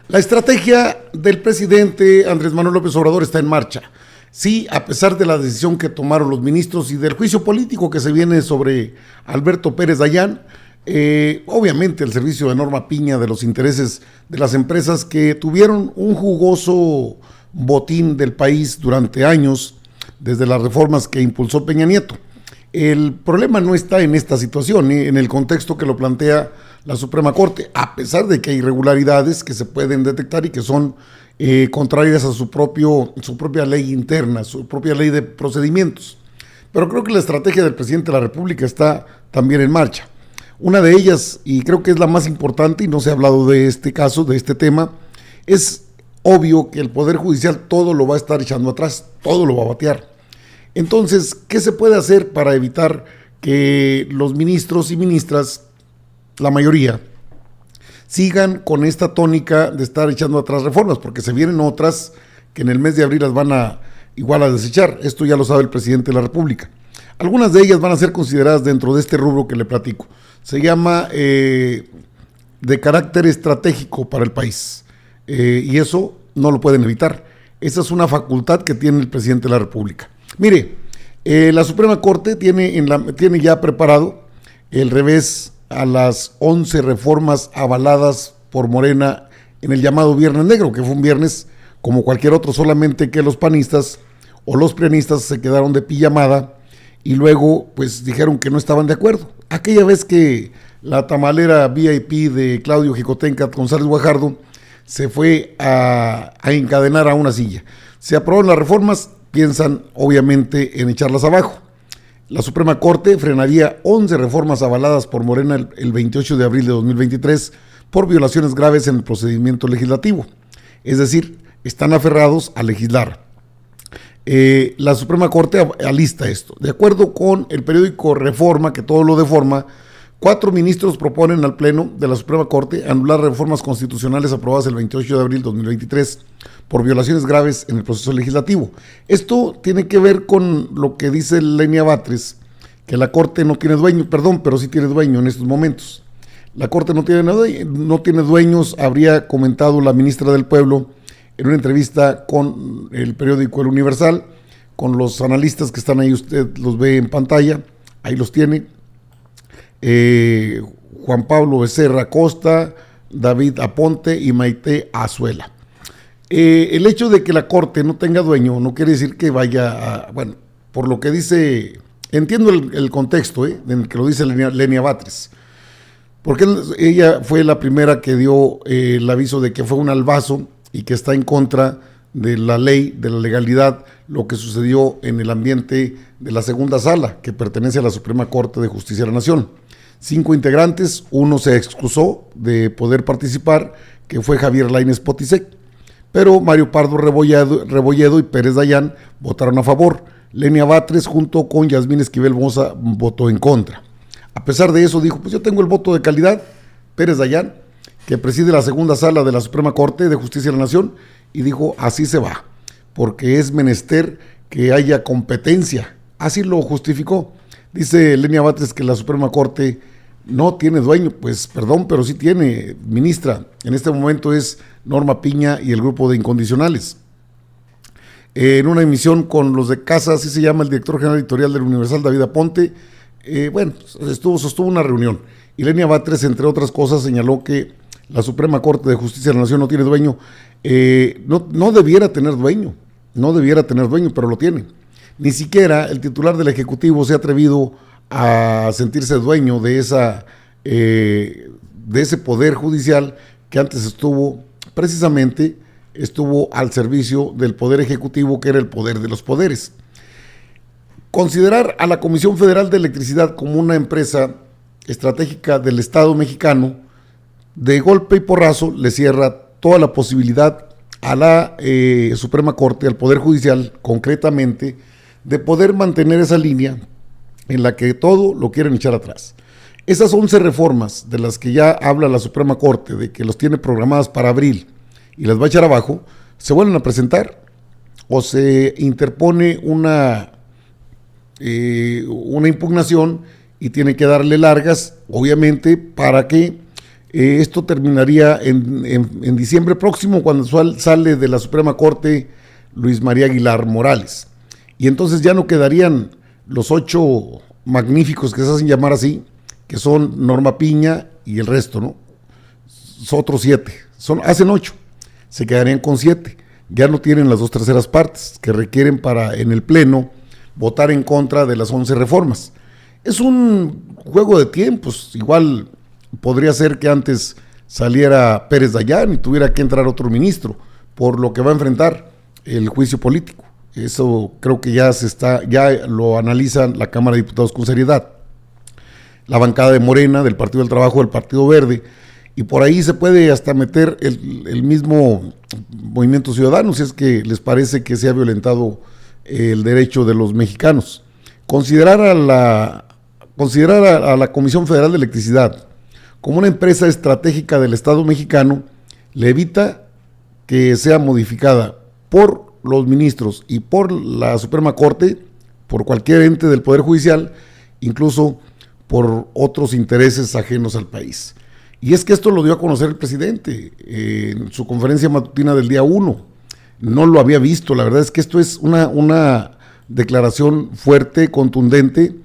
La estrategia del presidente Andrés Manuel López Obrador está en marcha. Sí, a pesar de la decisión que tomaron los ministros y del juicio político que se viene sobre Alberto Pérez Dayán, obviamente el servicio de Norma Piña de los intereses de las empresas que tuvieron un jugoso botín del país durante años, desde las reformas que impulsó Peña Nieto. El problema no está en esta situación, en el contexto que lo plantea la Suprema Corte, a pesar de que hay irregularidades que se pueden detectar y que son contrarias a su propia ley interna, su propia ley de procedimientos. Pero creo que la estrategia del presidente de la República está también en marcha. Una de ellas, y creo que es la más importante, y no se ha hablado de este caso, de este tema, es obvio que el Poder Judicial todo lo va a estar echando atrás, todo lo va a batear. Entonces, ¿qué se puede hacer para evitar que los ministros y ministras, la mayoría, sigan con esta tónica de estar echando atrás reformas? Porque se vienen otras que en el mes de abril las van a igual a desechar. Esto ya lo sabe el presidente de la República. Algunas de ellas van a ser consideradas dentro de este rubro que le platico. Se llama de carácter estratégico para el país. Y eso no lo pueden evitar. Esa es una facultad que tiene el presidente de la República. Mire, la Suprema Corte tiene ya preparado el revés a las 11 reformas avaladas por Morena en el llamado Viernes Negro, que fue un viernes como cualquier otro, solamente que los panistas o los prianistas se quedaron de pijamada y luego pues dijeron que no estaban de acuerdo. Aquella vez que la tamalera VIP de Claudio Jicotenca González Guajardo se fue a encadenar a una silla. Se aprobaron las reformas, piensan obviamente en echarlas abajo. La Suprema Corte frenaría 11 reformas avaladas por Morena el 28 de abril de 2023 por violaciones graves en el procedimiento legislativo. Es decir, están aferrados a legislar. La Suprema Corte alista esto. De acuerdo con el periódico Reforma, que todo lo deforma, 4 ministros proponen al Pleno de la Suprema Corte anular reformas constitucionales aprobadas el 28 de abril de 2023 por violaciones graves en el proceso legislativo. Esto tiene que ver con lo que dice Lenia Batres, que la Corte no tiene dueño, pero sí tiene dueño en estos momentos. La Corte no tiene dueños, habría comentado la ministra del Pueblo en una entrevista con el periódico El Universal, con los analistas que están ahí, usted los ve en pantalla, ahí los tiene. Juan Pablo Becerra Costa, David Aponte y Maite Azuela. El hecho de que la Corte no tenga dueño no quiere decir que vaya a, bueno, por lo que dice, entiendo el contexto en el que lo dice Lenia Batres, porque ella fue la primera que dio el aviso de que fue un albazo y que está en contra de la ley, de la legalidad, lo que sucedió en el ambiente de la segunda sala, que pertenece a la Suprema Corte de Justicia de la Nación. 5 integrantes, uno se excusó de poder participar, que fue Javier Lainez Potisek, pero Mario Pardo Rebolledo y Pérez Dayán votaron a favor. Lenia Batres junto con Yasmín Esquivel Moza votó en contra. A pesar de eso dijo, pues yo tengo el voto de calidad, Pérez Dayán, que preside la segunda sala de la Suprema Corte de Justicia de la Nación, y dijo, así se va, porque es menester que haya competencia. Así lo justificó. Dice Lenia Batres que la Suprema Corte no tiene dueño, pues perdón, pero sí tiene, ministra. En este momento es Norma Piña y el grupo de incondicionales. En una emisión con los de casa, así se llama el director general editorial del Universal, David Aponte, sostuvo una reunión. Y Lenia Batres, entre otras cosas, señaló que la Suprema Corte de Justicia de la Nación no tiene dueño. No debiera tener dueño, pero lo tiene. Ni siquiera el titular del Ejecutivo se ha atrevido a sentirse dueño de ese poder judicial que antes estuvo al servicio del Poder Ejecutivo, que era el poder de los poderes. Considerar a la Comisión Federal de Electricidad como una empresa estratégica del Estado mexicano, de golpe y porrazo le cierra toda la posibilidad a la Suprema Corte, al Poder Judicial concretamente, de poder mantener esa línea en la que todo lo quieren echar atrás. Esas 11 reformas de las que ya habla la Suprema Corte, de que los tiene programadas para abril y las va a echar abajo, se vuelven a presentar o se interpone una impugnación y tiene que darle largas, obviamente, para que Esto terminaría en diciembre próximo, cuando sale de la Suprema Corte Luis María Aguilar Morales. Y entonces ya no quedarían los 8 magníficos que se hacen llamar así, que son Norma Piña y el resto, ¿no? Son otros 7, hacen 8, se quedarían con 7. Ya no tienen las 2/3 partes que requieren para en el Pleno votar en contra de las 11 reformas. Es un juego de tiempos. Igual podría ser que antes saliera Pérez Dayán y tuviera que entrar otro ministro, por lo que va a enfrentar el juicio político. Eso creo que ya lo analizan la Cámara de Diputados con seriedad. La bancada de Morena, del Partido del Trabajo, del Partido Verde, y por ahí se puede hasta meter el mismo Movimiento Ciudadano, si es que les parece que se ha violentado el derecho de los mexicanos. Considerar a la Comisión Federal de Electricidad como una empresa estratégica del Estado mexicano le evita que sea modificada por los ministros y por la Suprema Corte, por cualquier ente del Poder Judicial, incluso por otros intereses ajenos al país. Y es que esto lo dio a conocer el presidente en su conferencia matutina del día 1. No lo había visto. La verdad es que esto es una declaración fuerte, contundente,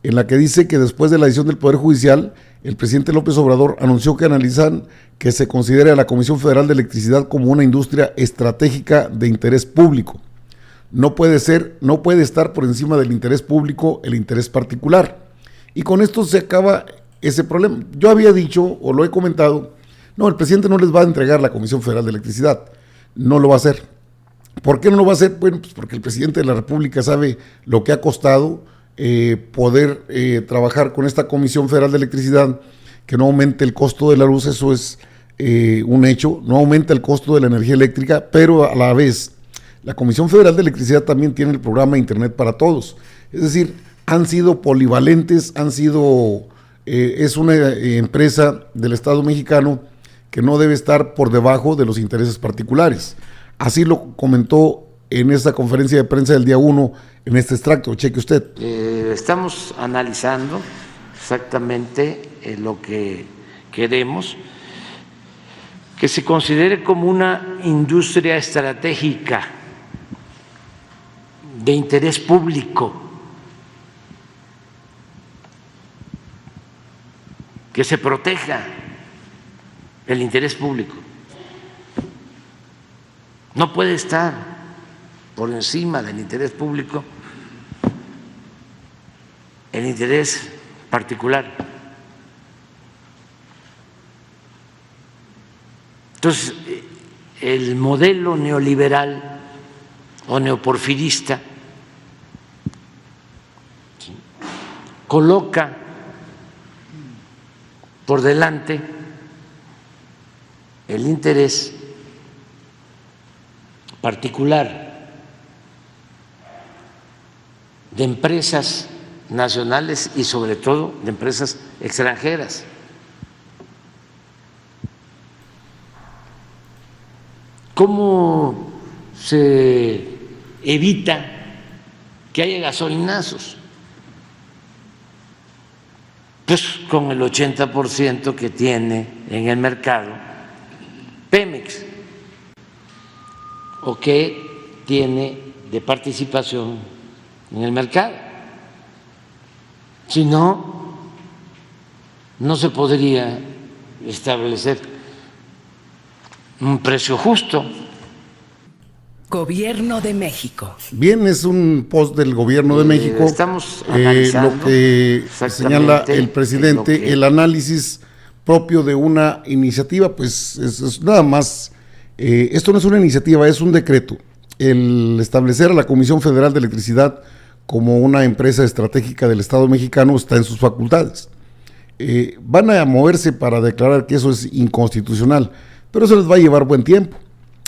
en la que dice que después de la decisión del Poder Judicial, el presidente López Obrador anunció que analizan que se considere a la Comisión Federal de Electricidad como una industria estratégica de interés público. No puede estar por encima del interés público el interés particular. Y con esto se acaba ese problema. Yo había dicho, o lo he comentado, no, el presidente no les va a entregar la Comisión Federal de Electricidad. No lo va a hacer. ¿Por qué no lo va a hacer? Bueno, pues porque el presidente de la República sabe lo que ha costado poder trabajar con esta Comisión Federal de Electricidad, que no aumente el costo de la luz. Eso es un hecho, no aumenta el costo de la energía eléctrica, pero a la vez la Comisión Federal de Electricidad también tiene el programa Internet para Todos. Es decir, han sido polivalentes, es una empresa del Estado mexicano que no debe estar por debajo de los intereses particulares. Así lo comentó en esta conferencia de prensa del día 1, en este extracto. Cheque usted. Estamos analizando exactamente lo que queremos, que se considere como una industria estratégica de interés público, que se proteja el interés público. No puede estar por encima del interés público el interés particular. Entonces, el modelo neoliberal o neoporfirista coloca por delante el interés particular de empresas nacionales y sobre todo de empresas extranjeras. ¿Cómo se evita que haya gasolinazos? Pues con el 80% que tiene en el mercado Pemex, o que tiene de participación en el mercado. Si no, no se podría establecer un precio justo. Gobierno de México. Bien, es un post del Gobierno de México. Estamos analizando lo que señala el presidente, el análisis propio de una iniciativa, pues es nada más. Esto no es una iniciativa, es un decreto. El establecer a la Comisión Federal de Electricidad como una empresa estratégica del Estado mexicano está en sus facultades. Van a moverse para declarar que eso es inconstitucional, pero eso les va a llevar buen tiempo.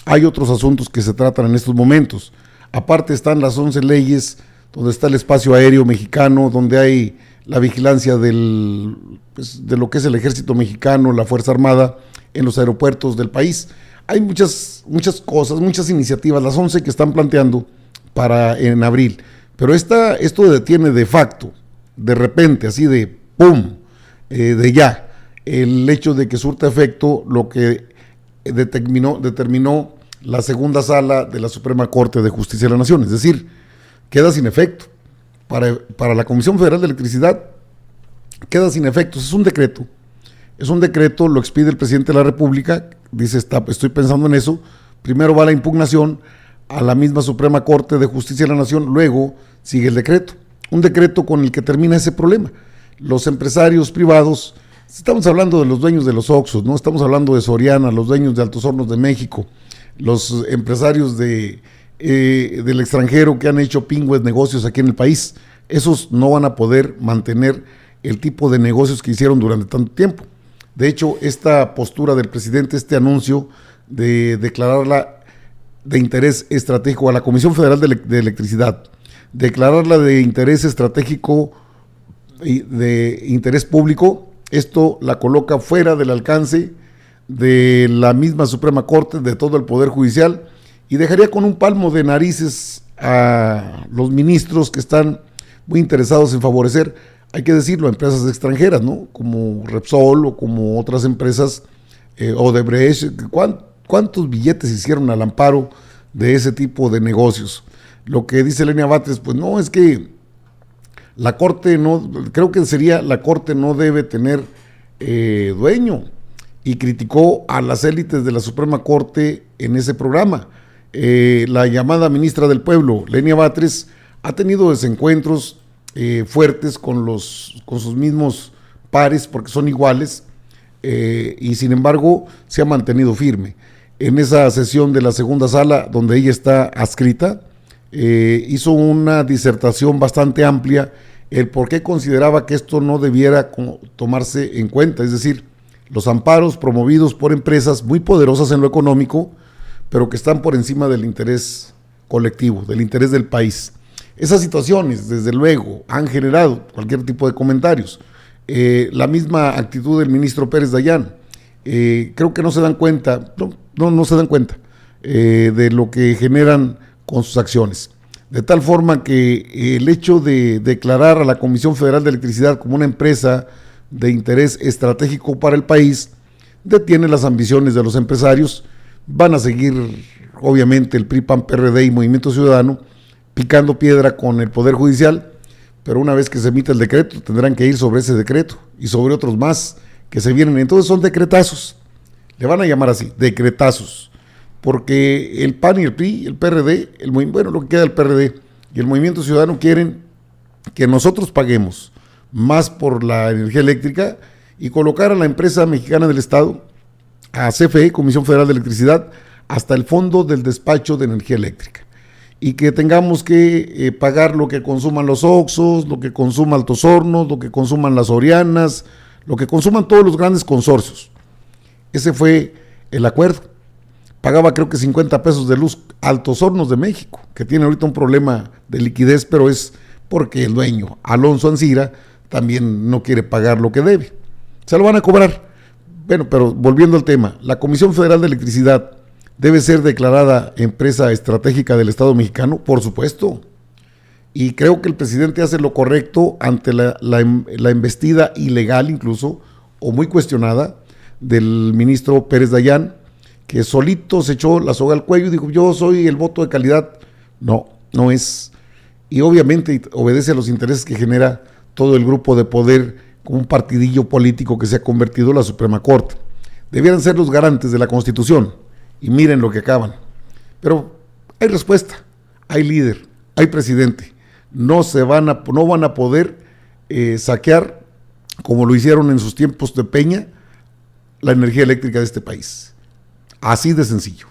Hay otros asuntos que se tratan en estos momentos. Aparte están las 11 leyes, donde está el espacio aéreo mexicano, donde hay la vigilancia de lo que es el ejército mexicano, la Fuerza Armada, en los aeropuertos del país. Hay muchas cosas, muchas iniciativas, las 11 que están planteando en abril. Pero esto detiene de facto, de repente, así de pum, de ya, el hecho de que surta efecto lo que determinó la segunda sala de la Suprema Corte de Justicia de la Nación, es decir, queda sin efecto. Para la Comisión Federal de Electricidad queda sin efectos, es un decreto, lo expide el presidente de la República, dice, estoy pensando en eso, primero va la impugnación a la misma Suprema Corte de Justicia de la Nación, luego sigue el decreto, un decreto con el que termina ese problema. Los empresarios privados, estamos hablando de los dueños de los Oxxos, ¿no? Estamos hablando de Soriana, los dueños de Altos Hornos de México, los empresarios del extranjero que han hecho pingües negocios aquí en el país, esos no van a poder mantener el tipo de negocios que hicieron durante tanto tiempo. De hecho, esta postura del presidente, este anuncio de declararla de interés estratégico a la Comisión Federal de Electricidad, declararla de interés estratégico y de interés público, esto la coloca fuera del alcance de la misma Suprema Corte, de todo el Poder Judicial, y dejaría con un palmo de narices a los ministros que están muy interesados en favorecer, hay que decirlo, a empresas extranjeras, ¿no? Como Repsol o como otras empresas, Odebrecht. ¿Cuántos billetes hicieron al amparo de ese tipo de negocios? Lo que dice Lenia Batres, pues no, es que la Corte no, creo que la Corte no debe tener dueño, y criticó a las élites de la Suprema Corte en ese programa. La llamada ministra del Pueblo, Lenia Batres, ha tenido desencuentros fuertes con sus mismos pares, porque son iguales, y sin embargo se ha mantenido firme. En esa sesión de la segunda sala, donde ella está adscrita, hizo una disertación bastante amplia, el por qué consideraba que esto no debiera tomarse en cuenta, es decir, los amparos promovidos por empresas muy poderosas en lo económico, pero que están por encima del interés colectivo, del interés del país. Esas situaciones, desde luego, han generado cualquier tipo de comentarios. La misma actitud del ministro Pérez Dayán, creo que no se dan cuenta, no se dan cuenta de lo que generan con sus acciones. De tal forma que el hecho de declarar a la Comisión Federal de Electricidad como una empresa de interés estratégico para el país, detiene las ambiciones de los empresarios. Van a seguir, obviamente, el PRI, PAN, PRD y Movimiento Ciudadano picando piedra con el Poder Judicial, pero una vez que se emita el decreto, tendrán que ir sobre ese decreto y sobre otros más que se vienen. Entonces son decretazos, le van a llamar así, decretazos, porque el PAN y el PRI, el PRD, lo que queda del PRD y el Movimiento Ciudadano quieren que nosotros paguemos más por la energía eléctrica y colocar a la empresa mexicana del Estado, a CFE, Comisión Federal de Electricidad, hasta el fondo del despacho de energía eléctrica, y que tengamos que pagar lo que consuman los Oxxos, lo que consuma Altos Hornos, lo que consuman las Sorianas, lo que consuman todos los grandes consorcios. Ese fue el acuerdo. Pagaba creo que 50 pesos de luz Altos Hornos de México, que tiene ahorita un problema de liquidez, pero es porque el dueño, Alonso Ancira, también no quiere pagar lo que debe. Se lo van a cobrar. Bueno, pero volviendo al tema, la Comisión Federal de Electricidad debe ser declarada empresa estratégica del Estado mexicano, por supuesto. Y creo que el presidente hace lo correcto ante la embestida ilegal incluso, o muy cuestionada, del ministro Pérez Dayán, que solito se echó la soga al cuello y dijo, yo soy el voto de calidad. No, no es. Y obviamente obedece a los intereses que genera todo el grupo de poder, como un partidillo político que se ha convertido en la Suprema Corte. Debieran ser los garantes de la Constitución, y miren lo que acaban. Pero hay respuesta, hay líder, hay presidente. No van a poder saquear, como lo hicieron en sus tiempos de Peña, la energía eléctrica de este país. Así de sencillo.